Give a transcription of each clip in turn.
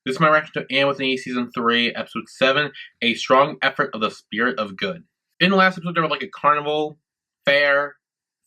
This is my reaction to Anne with an E Season 3, Episode 7, A Strong Effort of the Spirit of Good. In the last episode, there was like a carnival fair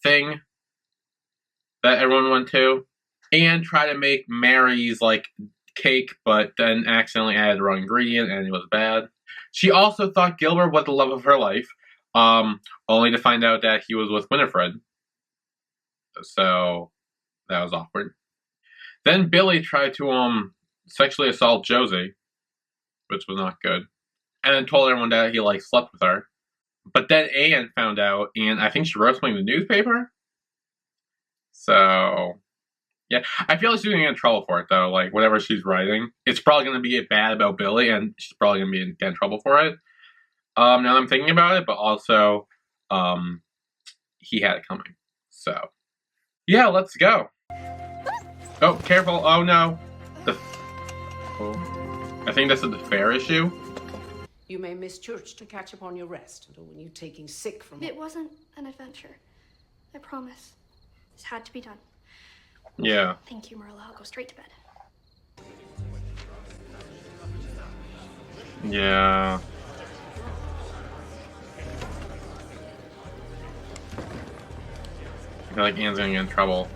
thing that everyone went to. Anne tried to make Mary's like cake, but then accidentally added the wrong ingredient and it was bad. She also thought Gilbert was the love of her life, only to find out that he was with Winifred. So that was awkward. Then Billy tried to sexually assault Josie, which was not good, and then told everyone that he like slept with her. But then Anne found out, and I think she wrote something in the newspaper. So yeah, I feel like she's gonna get in trouble for it though. Like whatever she's writing, it's probably gonna be bad about Billy, and she's probably gonna get in trouble for it. Now that I'm thinking about it, but also, he had it coming. So yeah, let's go. Oh, careful! Oh no, I think that's the fair issue. You may miss church to catch up on your rest, or when you're taking sick from... It wasn't an adventure. I promise. This had to be done. Yeah. Thank you, Marilla. I'll go straight to bed. Yeah. I feel like Anne's gonna get in trouble.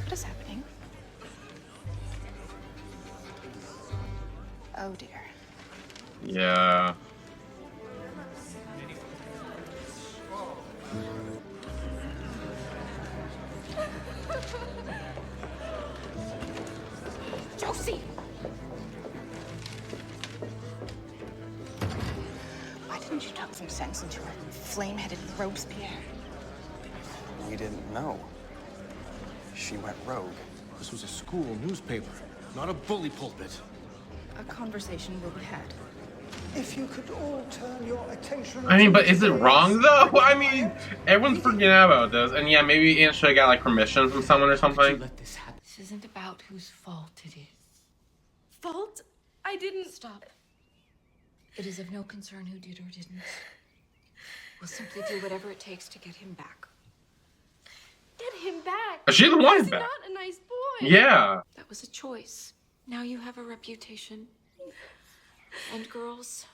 What is happening? Oh dear. Yeah. Josie! Why didn't you talk some sense into her flame-headed Robespierre? We didn't know. She went rogue. This was a school newspaper, not a bully pulpit. A conversation will be had. If you could all turn your attention... I mean, but is it wrong though? I mean, everyone's forgetting about this, and yeah, maybe Anne should have got like permission from someone or something. Let this happen. This isn't about whose fault it is. Fault? I didn't... Stop. It is of no concern who did or didn't. We'll simply do whatever it takes to get him back. Get him back. She's the one He's back. not a nice boy. Yeah. That was a choice. Now you have a reputation. And girls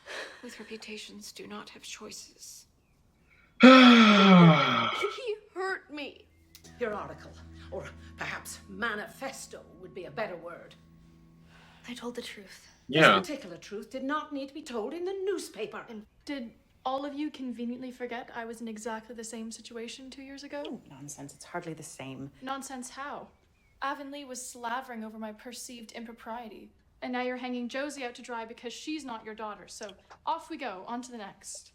with reputations do not have choices. He hurt me. Your article, or perhaps manifesto would be a better word. I told the truth. Yeah. This particular truth did not need to be told in the newspaper. And did all of you conveniently forget I was in exactly the same situation 2 years ago? Oh, nonsense. It's hardly the same. Nonsense how? Avonlea was slavering over my perceived impropriety. And now you're hanging Josie out to dry because she's not your daughter. So off we go, on to the next.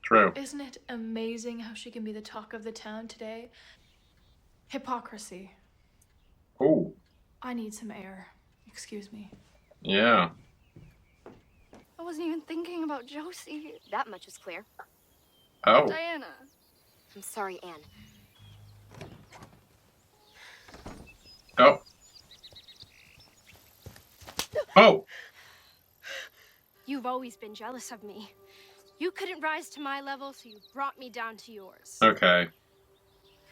True. Isn't it amazing how she can be the talk of the town today? Hypocrisy. Oh. I need some air. Excuse me. Yeah. I wasn't even thinking about Josie. That much is clear. Oh. Diana. I'm sorry, Anne. Oh. Oh. You've always been jealous of me. You couldn't rise to my level, so you brought me down to yours. Okay.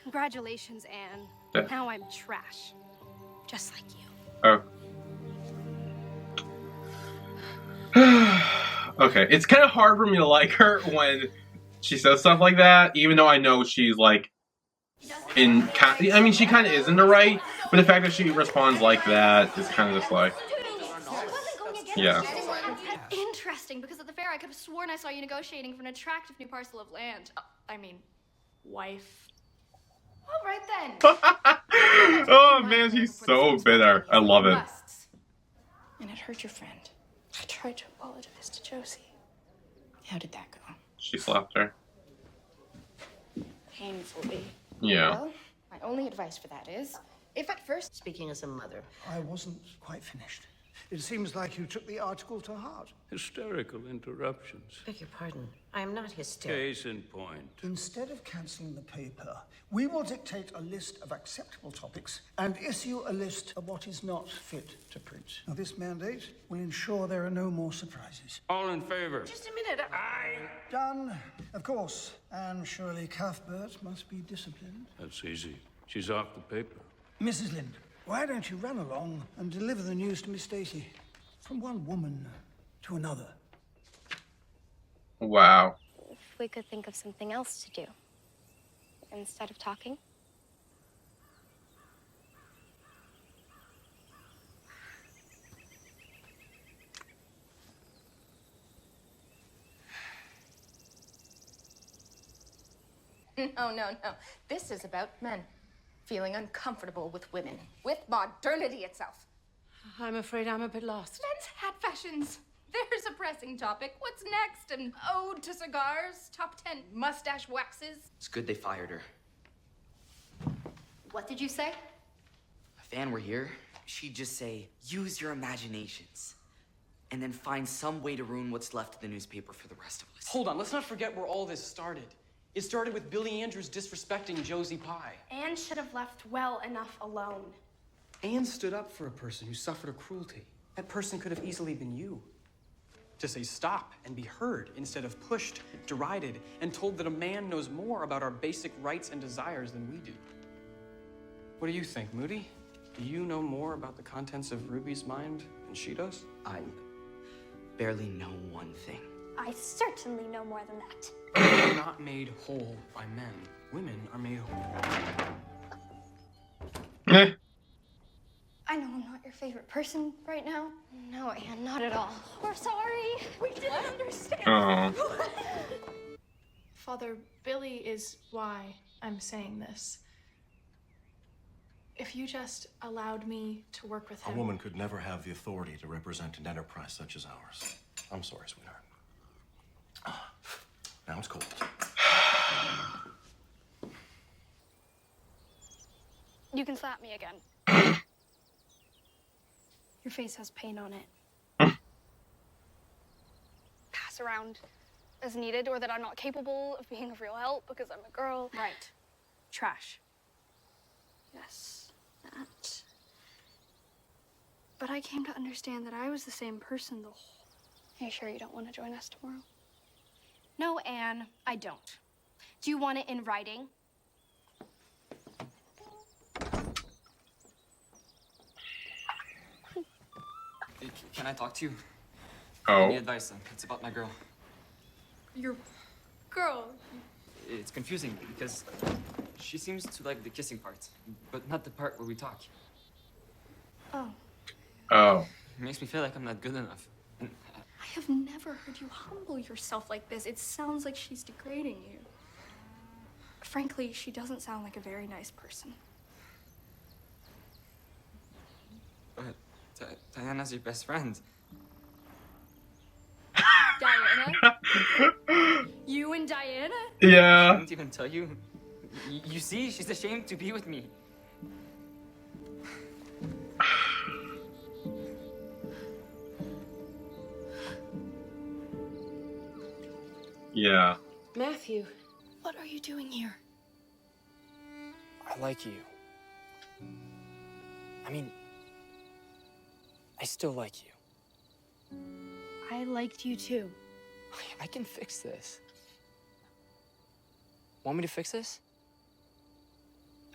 Congratulations, Anne. Yeah. Now I'm trash. Just like you. Oh. Okay. It's kind of hard for me to like her when she says stuff like that, even though I know she's like I mean, she kind of is in the right, but the fact that she responds like that is kind of just like, yeah. Interesting, because at the fair I could have sworn I saw you negotiating for an attractive new parcel of land. I mean, wife. All right then. Oh man, she's so bitter. I love it. And it hurt your friend. I tried to apologize to Josie. How did that go? She slapped her. Painfully. Yeah. Well, my only advice for that is, if at first... Speaking as a mother. I wasn't quite finished. It seems like you took the article to heart. Hysterical interruptions. Beg your pardon. I am not hysterical. Case in point. Instead of cancelling the paper, we will dictate a list of acceptable topics and issue a list of what is not fit to print. Now, this mandate will ensure there are no more surprises. All in favor? Just a minute. Done. Of course. And surely Cuthbert must be disciplined. That's easy. She's off the paper. Mrs. Lind, Why don't you run along and deliver the news to Miss Stacy? From one woman to another. Wow. If we could think of something else to do instead of talking. No. This is about men feeling uncomfortable with women, with modernity itself. I'm afraid I'm a bit lost. Men's hat fashions. There's a pressing topic. What's next? An ode to cigars? Top 10 mustache waxes? It's good they fired her. What did you say? If Anne were here, she'd just say, use your imaginations. And then find some way to ruin what's left of the newspaper for the rest of us. Hold on, let's not forget where all this started. It started with Billy Andrews disrespecting Josie Pye. Anne should have left well enough alone. Anne stood up for a person who suffered a cruelty. That person could have easily been you. To say stop and be heard instead of pushed, derided, and told that a man knows more about our basic rights and desires than we do. What do you think, Moody? Do you know more about the contents of Ruby's mind than she does? I barely know one thing. I certainly know more than that. Men are not made whole by men. Women are made whole. I know I'm not your favorite person right now. No, Anne, not at all. We're sorry. We didn't understand. Oh. Father, Billy is why I'm saying this. If you just allowed me to work with him... A woman could never have the authority to represent an enterprise such as ours. I'm sorry, sweetheart. Now it's cold. You can slap me again. Your face has paint on it. Pass around as needed, or that I'm not capable of being of real help because I'm a girl. Right. Trash. Yes, that. But I came to understand that I was the same person the whole... Are you sure you don't want to join us tomorrow? No, Anne, I don't. Do you want it in writing? Can I talk to you? Oh. Any advice? It's about my girl. Your girl. It's confusing because she seems to like the kissing parts, but not the part where we talk. Oh. Oh. It makes me feel like I'm not good enough. I have never heard you humble yourself like this. It sounds like she's degrading you. Frankly, she doesn't sound like a very nice person. But Diana's your best friend. Diana? You and Diana? Yeah. I didn't even tell you. You see, she's ashamed to be with me. Yeah. Matthew. What are you doing here? I like you. I mean, I still like you. I liked you too. I can fix this. Want me to fix this?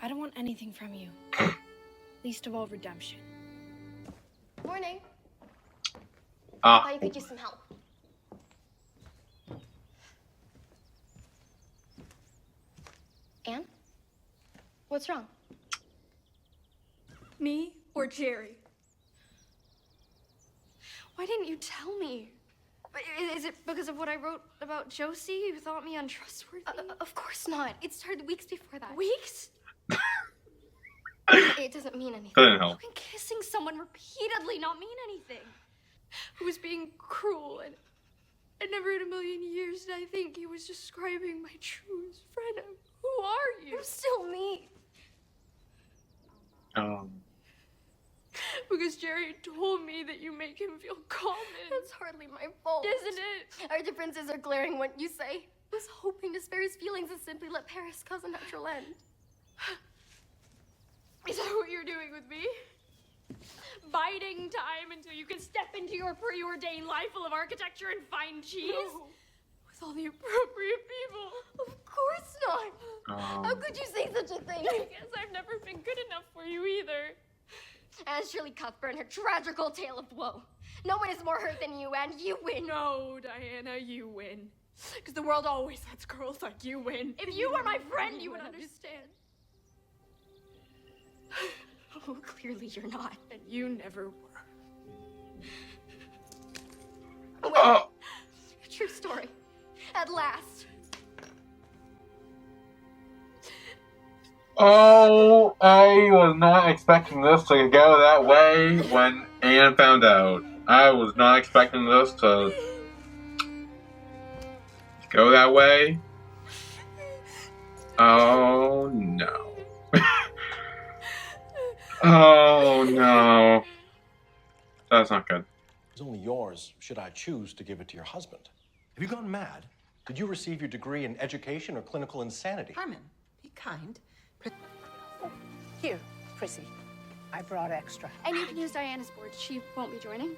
I don't want anything from you. Least of all, redemption. Morning. Ah. Thought you could use some help. Anne? What's wrong? Me or Jerry? Why didn't you tell me? Is it because of what I wrote about Josie? You thought me untrustworthy? Of course not. It started weeks before that. Weeks? It doesn't mean anything. Doesn't help. How can kissing someone repeatedly not mean anything? Who was being cruel, and I never in a million years did I think he was describing my truest friend. Who are you? You're still me. Because Jerry told me that you make him feel common. It's hardly my fault. Isn't it? Our differences are glaring, wouldn't you say? I was hoping to spare his feelings and simply let Paris cause a natural end. Is that what you're doing with me? Biding time until you can step into your preordained life full of architecture and fine cheese? No. With all the appropriate people? Of course not. How could you say such a thing? I guess I've never been good enough for you either. Anne Shirley Cuthbert and her tragical tale of woe. No one is more hurt than you, and you win. No, Diana, you win. Because the world always lets girls like you win. If you were my friend, you would understand. Oh, clearly you're not. And you never were. Well, true story. At last. Oh, I was not expecting this to go that way when Anne found out. I was not expecting this to go that way. Oh no. Oh no. That's not good. It's only yours should I choose to give it to your husband. Have you gone mad? Did you receive your degree in education or clinical insanity? Harmon, be kind. Here, Prissy. I brought extra. And you can use Diana's board. She won't be joining.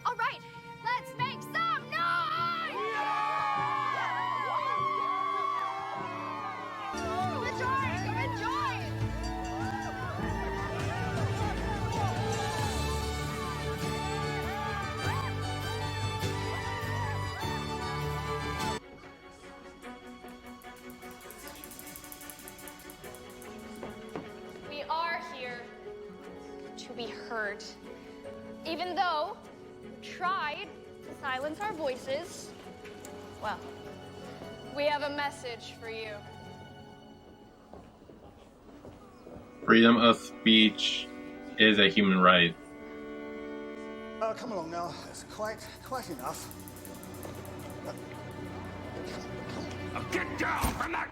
All right, let's make some noise! Come and join! Come and join! We are here to be heard. Even though we tried to silence our voices, well, we have a message for you. Freedom of speech is a human right. Come along now. It's quite enough. Get down from that!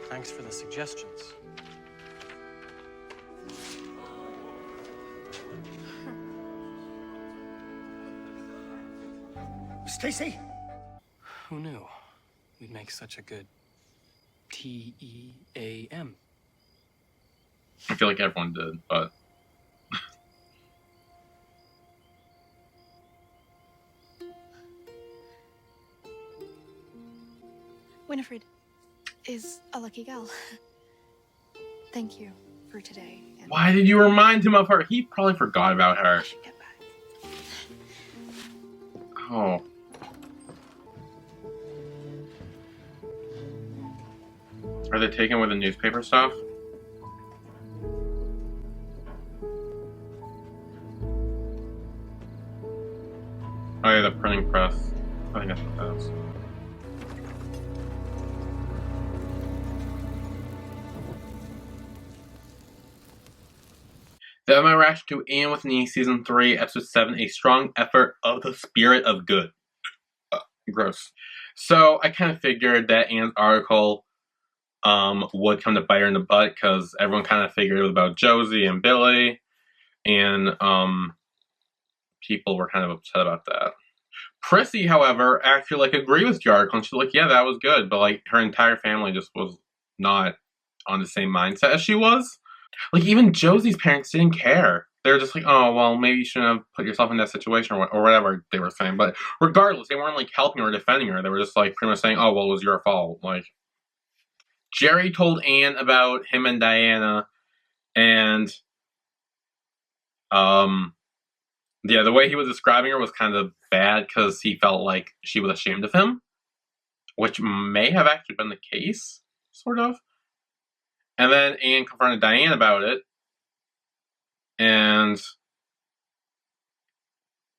Thanks for the suggestions. Stacy? Who knew we'd make such a good T-E-A-M? I feel like everyone did, but Winifred is a lucky gal. Thank you for today. And why did you remind him of her? He probably forgot about her. I should get back. Oh. Are they taking away the newspaper stuff? Oh yeah, the printing press. I think that's what that is. The Emma reaction to Anne with Knee, Season 3, Episode 7, A Strong Effort of the Spirit of Good. Gross. So, I kind of figured that Anne's article would come to bite her in the butt, because everyone kind of figured it was about Josie and Billy, and people were kind of upset about that. Prissy, however, actually, agreed with the article, and she's like, yeah, that was good, but, her entire family just was not on the same mindset as she was. Even Josie's parents didn't care. They were just like, oh, well, maybe you shouldn't have put yourself in that situation, or whatever they were saying. But regardless, they weren't, helping her or defending her. They were just, pretty much saying, oh, well, it was your fault. Jerry told Anne about him and Diana, and, yeah, the way he was describing her was kind of bad, because he felt like she was ashamed of him, which may have actually been the case, sort of. And then Anne confronted Diane about it, and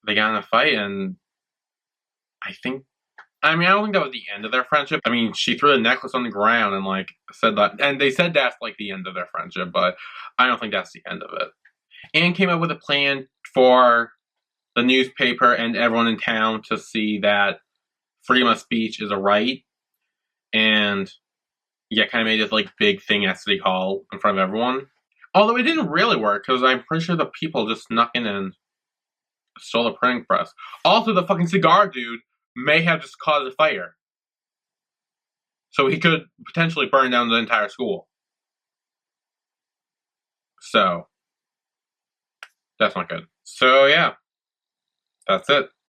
they got in a fight, and I don't think that was the end of their friendship. She threw the necklace on the ground and, said that, and they said that's, the end of their friendship, but I don't think that's the end of it. Anne came up with a plan for the newspaper and everyone in town to see that freedom of speech is a right, and yeah, kind of made this big thing at City Hall in front of everyone. Although it didn't really work, because I'm pretty sure the people just snuck in and stole the printing press. Also, the fucking cigar dude may have just caused a fire. So he could potentially burn down the entire school. So, that's not good. So yeah, that's it.